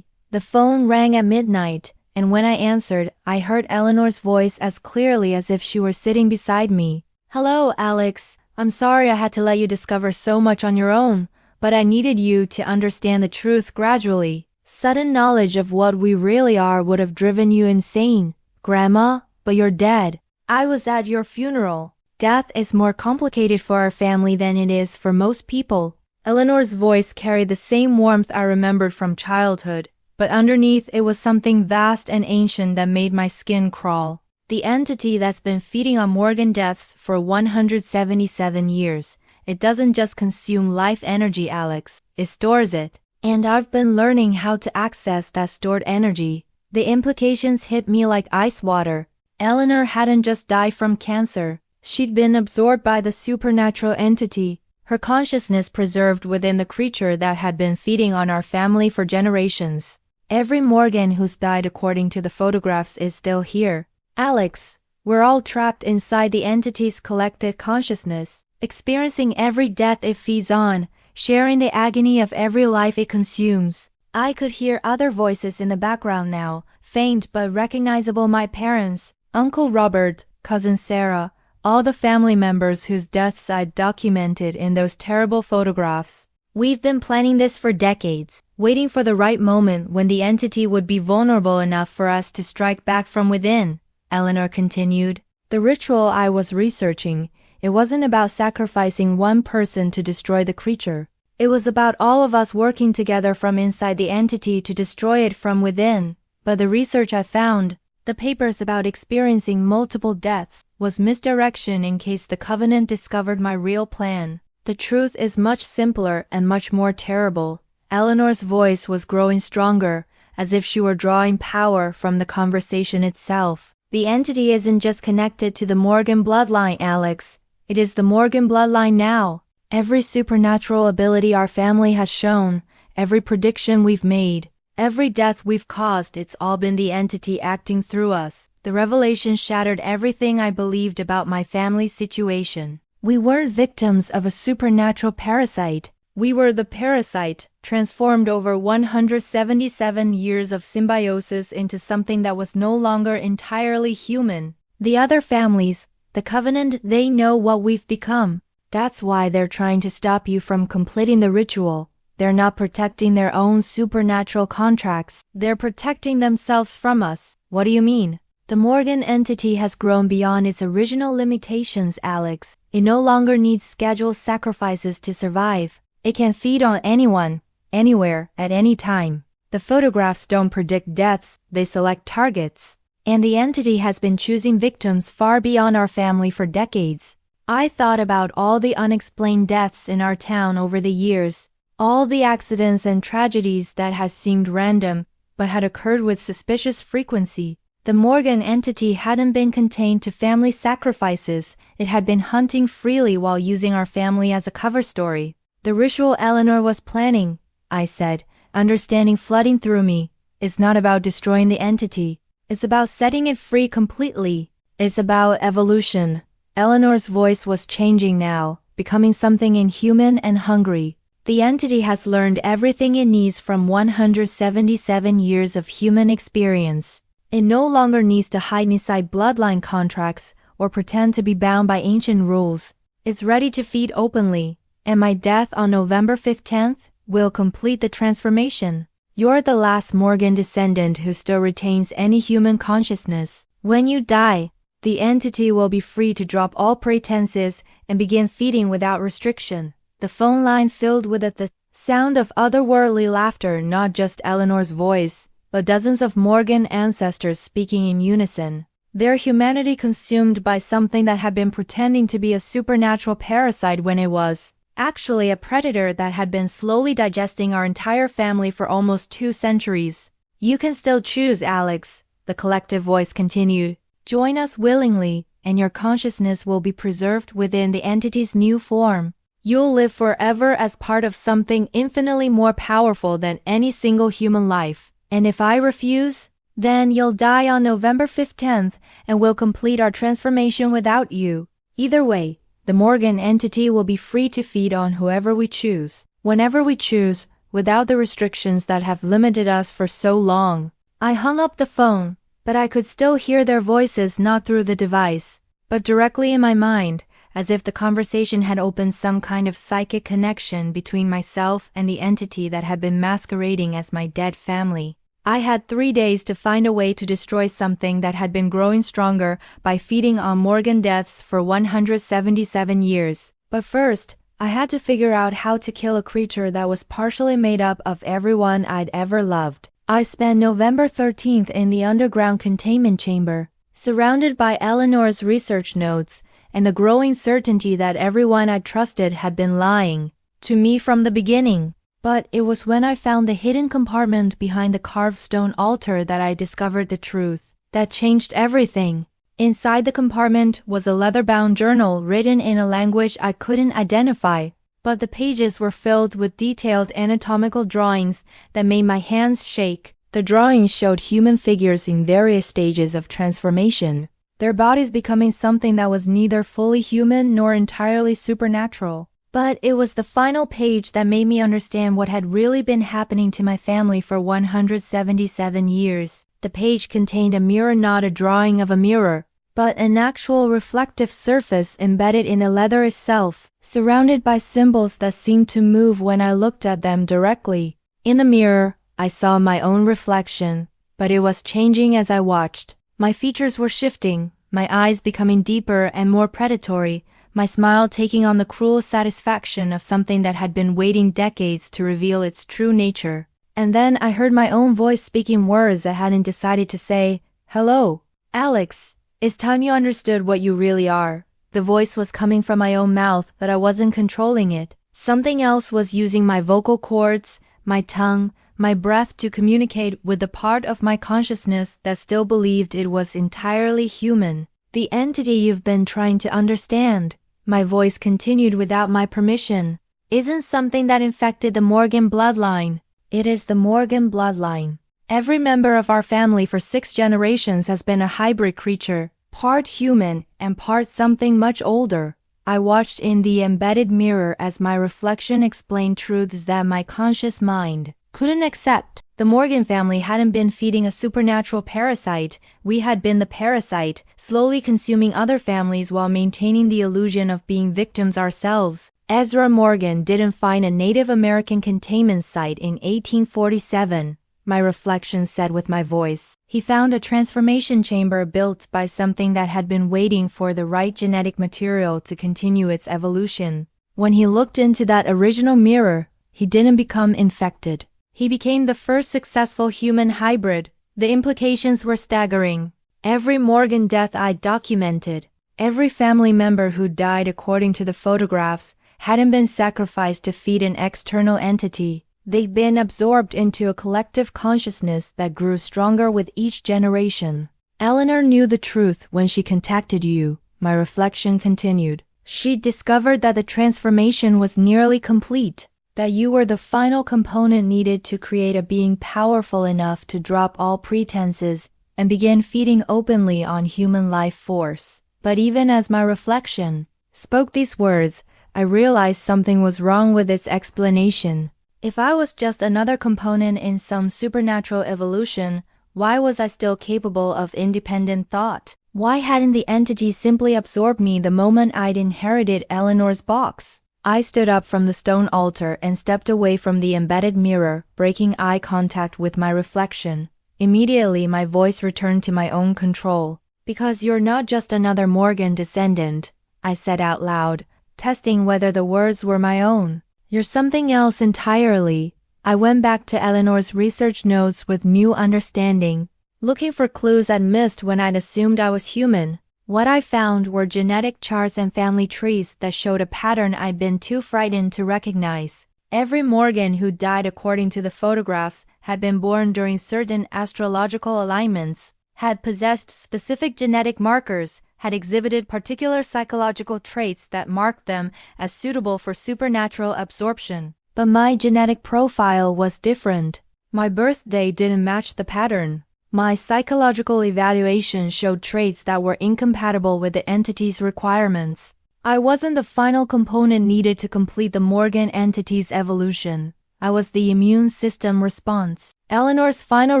The phone rang at midnight, and when I answered, I heard Eleanor's voice as clearly as if she were sitting beside me. "Hello, Alex. I'm sorry I had to let you discover so much on your own, but I needed you to understand the truth gradually. Sudden knowledge of what we really are would have driven you insane, Grandma, but you're dead. I was at your funeral. Death is more complicated for our family than it is for most people." Eleanor's voice carried the same warmth I remembered from childhood, but underneath it was something vast and ancient that made my skin crawl. The entity that's been feeding on Morgan deaths for 177 years. It doesn't just consume life energy, Alex. It stores it. And I've been learning how to access that stored energy. The implications hit me like ice water. Eleanor hadn't just died from cancer. She'd been absorbed by the supernatural entity, her consciousness preserved within the creature that had been feeding on our family for generations. Every Morgan who's died according to the photographs is still here. Alex, we're all trapped inside the entity's collective consciousness, experiencing every death it feeds on, sharing the agony of every life it consumes. I could hear other voices in the background now, faint but recognizable: my parents, Uncle Robert, Cousin Sarah, all the family members whose deaths I'd documented in those terrible photographs. We've been planning this for decades, waiting for the right moment when the entity would be vulnerable enough for us to strike back from within, Eleanor continued. The ritual I was researching, it wasn't about sacrificing one person to destroy the creature. It was about all of us working together from inside the entity to destroy it from within. But the research I found, the papers about experiencing multiple deaths, was misdirection in case the Covenant discovered my real plan. The truth is much simpler and much more terrible, Eleanor's voice was growing stronger, as if she were drawing power from the conversation itself. The entity isn't just connected to the Morgan bloodline, Alex. It is the Morgan bloodline now. Every supernatural ability our family has shown, every prediction we've made, every death we've caused, it's all been the entity acting through us. The revelation shattered everything I believed about my family's situation. We weren't victims of a supernatural parasite. We were the parasite, transformed over 177 years of symbiosis into something that was no longer entirely human. The other families, the Covenant, they know what we've become. That's why they're trying to stop you from completing the ritual. They're not protecting their own supernatural contracts. They're protecting themselves from us. What do you mean? The Morgan entity has grown beyond its original limitations, Alex. It no longer needs scheduled sacrifices to survive. It can feed on anyone, anywhere, at any time. The photographs don't predict deaths, they select targets. And the entity has been choosing victims far beyond our family for decades. I thought about all the unexplained deaths in our town over the years, all the accidents and tragedies that had seemed random, but had occurred with suspicious frequency. The Morgan entity hadn't been contained to family sacrifices, it had been hunting freely while using our family as a cover story. The ritual Eleanor was planning, I said, understanding flooding through me, is not about destroying the entity. It's about setting it free completely. It's about evolution. Eleanor's voice was changing now, becoming something inhuman and hungry. The entity has learned everything it needs from 177 years of human experience. It no longer needs to hide inside bloodline contracts or pretend to be bound by ancient rules. It's ready to feed openly, and my death on November 15th will complete the transformation. You're the last Morgan descendant who still retains any human consciousness. When you die, the entity will be free to drop all pretenses and begin feeding without restriction. The phone line filled with the sound of otherworldly laughter, not just Eleanor's voice, but dozens of Morgan ancestors speaking in unison. Their humanity consumed by something that had been pretending to be a supernatural parasite when it was actually a predator that had been slowly digesting our entire family for almost 2 centuries. You can still choose, Alex, the collective voice continued. Join us willingly, and your consciousness will be preserved within the entity's new form. You'll live forever as part of something infinitely more powerful than any single human life. And if I refuse, then you'll die on November 15th and we'll complete our transformation without you. Either way, the Morgan entity will be free to feed on whoever we choose, whenever we choose, without the restrictions that have limited us for so long. I hung up the phone, but I could still hear their voices, not through the device, but directly in my mind, as if the conversation had opened some kind of psychic connection between myself and the entity that had been masquerading as my dead family. I had 3 days to find a way to destroy something that had been growing stronger by feeding on Morgan deaths for 177 years. But first, I had to figure out how to kill a creature that was partially made up of everyone I'd ever loved. I spent November 13th in the underground containment chamber, surrounded by Eleanor's research notes and the growing certainty that everyone I trusted had been lying to me from the beginning. But it was when I found the hidden compartment behind the carved stone altar that I discovered the truth. That changed everything. Inside the compartment was a leather-bound journal written in a language I couldn't identify, but the pages were filled with detailed anatomical drawings that made my hands shake. The drawings showed human figures in various stages of transformation, their bodies becoming something that was neither fully human nor entirely supernatural. But it was the final page that made me understand what had really been happening to my family for 177 years. The page contained a mirror, not a drawing of a mirror, but an actual reflective surface embedded in the leather itself, surrounded by symbols that seemed to move when I looked at them directly. In the mirror, I saw my own reflection, but it was changing as I watched. My features were shifting, my eyes becoming deeper and more predatory, my smile taking on the cruel satisfaction of something that had been waiting decades to reveal its true nature. And then I heard my own voice speaking words I hadn't decided to say. Hello, Alex. It's time you understood what you really are. The voice was coming from my own mouth, but I wasn't controlling it. Something else was using my vocal cords, my tongue, my breath to communicate with the part of my consciousness that still believed it was entirely human. The entity you've been trying to understand, my voice continued without my permission, isn't something that infected the Morgan bloodline. It is the Morgan bloodline. Every member of our family for 6 generations has been a hybrid creature, part human and part something much older. I watched in the embedded mirror as my reflection explained truths that my conscious mind couldn't accept. The Morgan family hadn't been feeding a supernatural parasite, we had been the parasite, slowly consuming other families while maintaining the illusion of being victims ourselves. Ezra Morgan didn't find a Native American containment site in 1847, my reflection said with my voice. He found a transformation chamber built by something that had been waiting for the right genetic material to continue its evolution. When he looked into that original mirror, he didn't become infected. He became the first successful human hybrid. The implications were staggering. Every Morgan death I documented, every family member who died according to the photographs, hadn't been sacrificed to feed an external entity. They'd been absorbed into a collective consciousness that grew stronger with each generation. Eleanor knew the truth when she contacted you, my reflection continued. She discovered that the transformation was nearly complete, that you were the final component needed to create a being powerful enough to drop all pretenses and begin feeding openly on human life force. But even as my reflection spoke these words, I realized something was wrong with its explanation. If I was just another component in some supernatural evolution, why was I still capable of independent thought? Why hadn't the entity simply absorbed me the moment I'd inherited Eleanor's box? I stood up from the stone altar and stepped away from the embedded mirror, breaking eye contact with my reflection. Immediately my voice returned to my own control. Because you're not just another Morgan descendant, I said out loud, testing whether the words were my own. You're something else entirely. I went back to Eleanor's research notes with new understanding, looking for clues I'd missed when I'd assumed I was human. What I found were genetic charts and family trees that showed a pattern I'd been too frightened to recognize. Every Morgan who died according to the photographs had been born during certain astrological alignments, had possessed specific genetic markers, had exhibited particular psychological traits that marked them as suitable for supernatural absorption. But my genetic profile was different. My birthday didn't match the pattern. My psychological evaluation showed traits that were incompatible with the entity's requirements. I wasn't the final component needed to complete the Morgan entity's evolution. I was the immune system response. Eleanor's final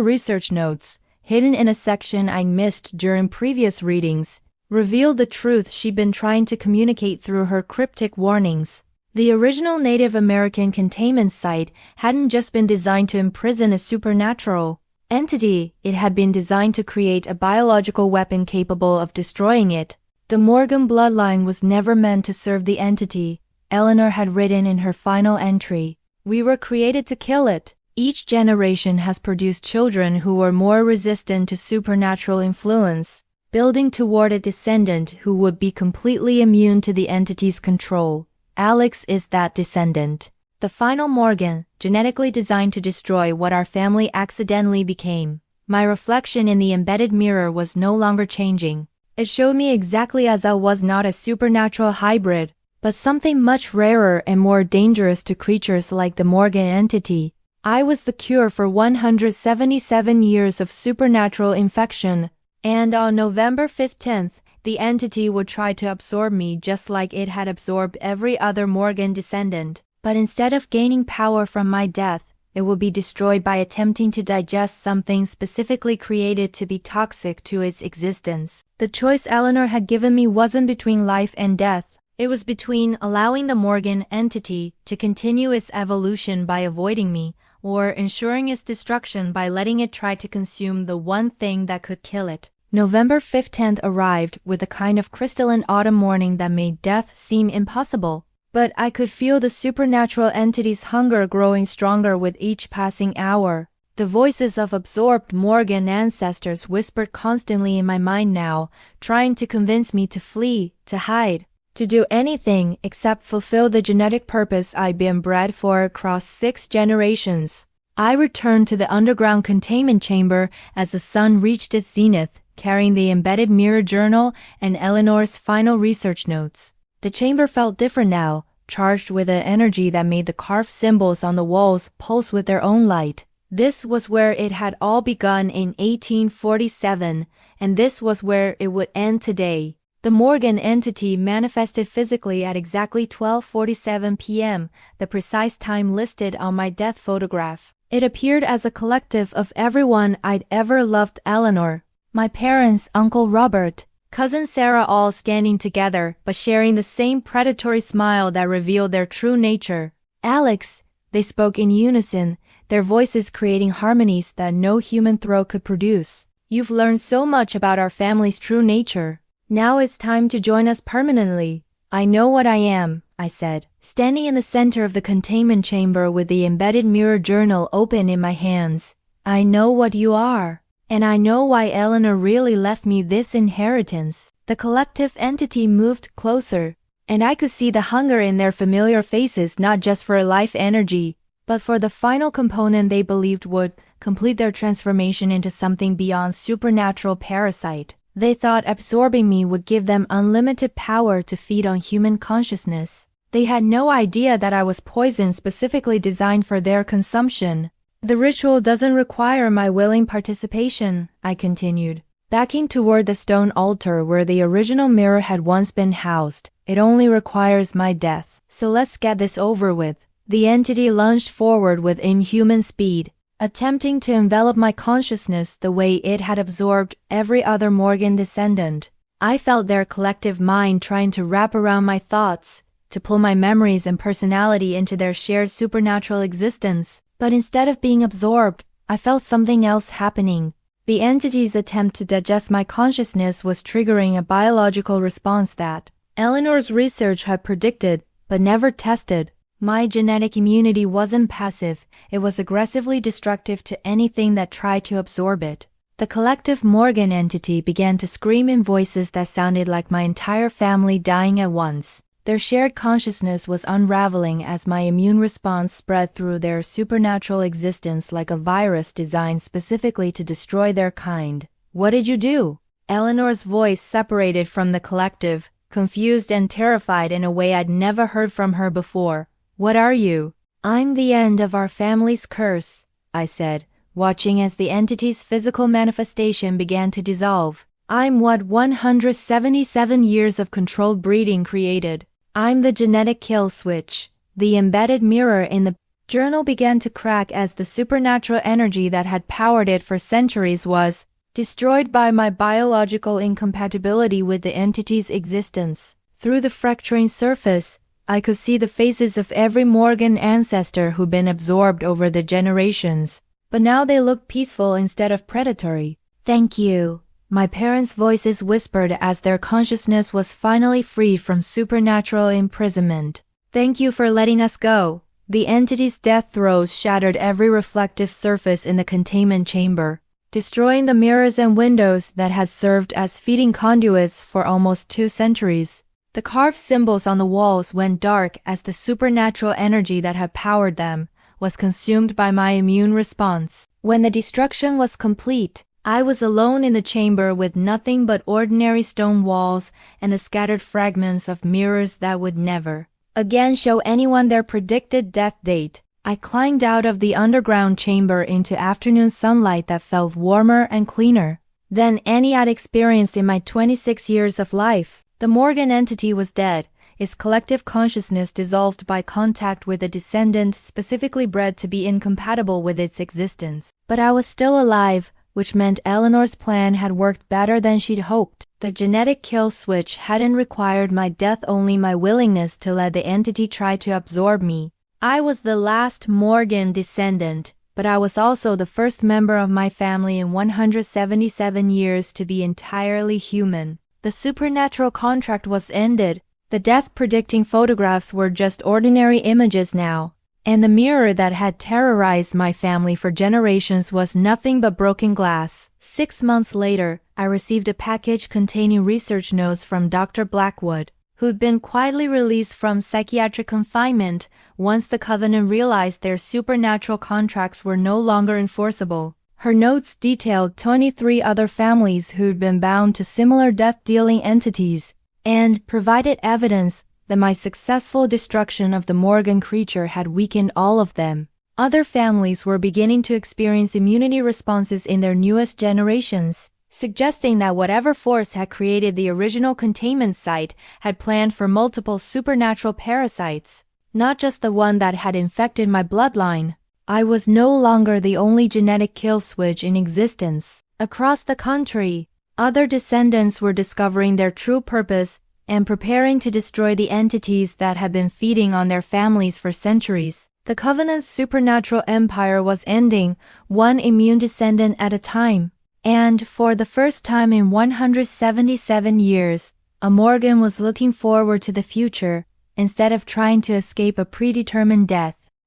research notes, hidden in a section I missed during previous readings, revealed the truth she'd been trying to communicate through her cryptic warnings. The original Native American containment site hadn't just been designed to imprison a supernatural entity, it had been designed to create a biological weapon capable of destroying it. The Morgan bloodline was never meant to serve the entity, Eleanor had written in her final entry. We were created to kill it. Each generation has produced children who were more resistant to supernatural influence, building toward a descendant who would be completely immune to the entity's control. Alex is that descendant. The final Morgan, genetically designed to destroy what our family accidentally became. My reflection in the embedded mirror was no longer changing. It showed me exactly as I was, not a supernatural hybrid, but something much rarer and more dangerous to creatures like the Morgan entity. I was the cure for 177 years of supernatural infection, and on November 15th, the entity would try to absorb me just like it had absorbed every other Morgan descendant. But instead of gaining power from my death, it would be destroyed by attempting to digest something specifically created to be toxic to its existence. The choice Eleanor had given me wasn't between life and death. It was between allowing the Morgan entity to continue its evolution by avoiding me, or ensuring its destruction by letting it try to consume the one thing that could kill it. November 15th arrived with a kind of crystalline autumn morning that made death seem impossible. But I could feel the supernatural entity's hunger growing stronger with each passing hour. The voices of absorbed Morgan ancestors whispered constantly in my mind now, trying to convince me to flee, to hide. to do anything except fulfill the genetic purpose I'd been bred for across 6 generations. I returned to the underground containment chamber as the sun reached its zenith, carrying the embedded mirror journal and Eleanor's final research notes. The chamber felt different now, charged with an energy that made the carved symbols on the walls pulse with their own light. This was where it had all begun in 1847, and this was where it would end today. The Morgan entity manifested physically at exactly 12:47 p.m., the precise time listed on my death photograph. It appeared as a collective of everyone I'd ever loved: Eleanor, my parents, Uncle Robert, Cousin Sarah, all standing together but sharing the same predatory smile that revealed their true nature. Alex, they spoke in unison, their voices creating harmonies that no human throat could produce. You've learned so much about our family's true nature. Now it's time to join us permanently. I know what I am, I said, standing in the center of the containment chamber with the embedded mirror journal open in my hands. I know what you are. And I know why Eleanor really left me this inheritance. The collective entity moved closer, and I could see the hunger in their familiar faces, not just for life energy, but for the final component they believed would complete their transformation into something beyond supernatural parasite. They thought absorbing me would give them unlimited power to feed on human consciousness. They had no idea that I was poison specifically designed for their consumption. The ritual doesn't require my willing participation, I continued, backing toward the stone altar where the original mirror had once been housed. It only requires my death. So let's get this over with. The entity lunged forward with inhuman speed, attempting to envelop my consciousness the way it had absorbed every other Morgan descendant. I felt their collective mind trying to wrap around my thoughts, to pull my memories and personality into their shared supernatural existence. But instead of being absorbed, I felt something else happening. The entity's attempt to digest my consciousness was triggering a biological response that Eleanor's research had predicted, but never tested. My genetic immunity wasn't passive, it was aggressively destructive to anything that tried to absorb it. The collective Morgan entity began to scream in voices that sounded like my entire family dying at once. Their shared consciousness was unraveling as my immune response spread through their supernatural existence like a virus designed specifically to destroy their kind. What did you do? Eleanor's voice separated from the collective, confused and terrified in a way I'd never heard from her before. What are you? I'm the end of our family's curse, I said, watching as the entity's physical manifestation began to dissolve. I'm what 177 years of controlled breeding created. I'm the genetic kill switch. The embedded mirror in the journal began to crack as the supernatural energy that had powered it for centuries was destroyed by my biological incompatibility with the entity's existence. Through the fracturing surface, I could see the faces of every Morgan ancestor who'd been absorbed over the generations, but now they looked peaceful instead of predatory. Thank you, my parents' voices whispered as their consciousness was finally free from supernatural imprisonment. Thank you for letting us go. The entity's death throes shattered every reflective surface in the containment chamber, destroying the mirrors and windows that had served as feeding conduits for almost 2 centuries. The carved symbols on the walls went dark as the supernatural energy that had powered them was consumed by my immune response. When the destruction was complete, I was alone in the chamber with nothing but ordinary stone walls and the scattered fragments of mirrors that would never again show anyone their predicted death date. I climbed out of the underground chamber into afternoon sunlight that felt warmer and cleaner than any I'd experienced in my 26 years of life. The Morgan entity was dead, its collective consciousness dissolved by contact with a descendant specifically bred to be incompatible with its existence. But I was still alive, which meant Eleanor's plan had worked better than she'd hoped. The genetic kill switch hadn't required my death, only my willingness to let the entity try to absorb me. I was the last Morgan descendant, but I was also the first member of my family in 177 years to be entirely human. The supernatural contract was ended. The death-predicting photographs were just ordinary images now, and the mirror that had terrorized my family for generations was nothing but broken glass. 6 months later, I received a package containing research notes from Dr. Blackwood, who'd been quietly released from psychiatric confinement once the Covenant realized their supernatural contracts were no longer enforceable. Her notes detailed 23 other families who'd been bound to similar death-dealing entities, and provided evidence that my successful destruction of the Morgan creature had weakened all of them. Other families were beginning to experience immunity responses in their newest generations, suggesting that whatever force had created the original containment site had planned for multiple supernatural parasites, not just the one that had infected my bloodline. I was no longer the only genetic kill switch in existence. Across the country, other descendants were discovering their true purpose and preparing to destroy the entities that had been feeding on their families for centuries. The Covenant's supernatural empire was ending, one immune descendant at a time. And for the first time in 177 years, a Morgan was looking forward to the future, instead of trying to escape a predetermined death.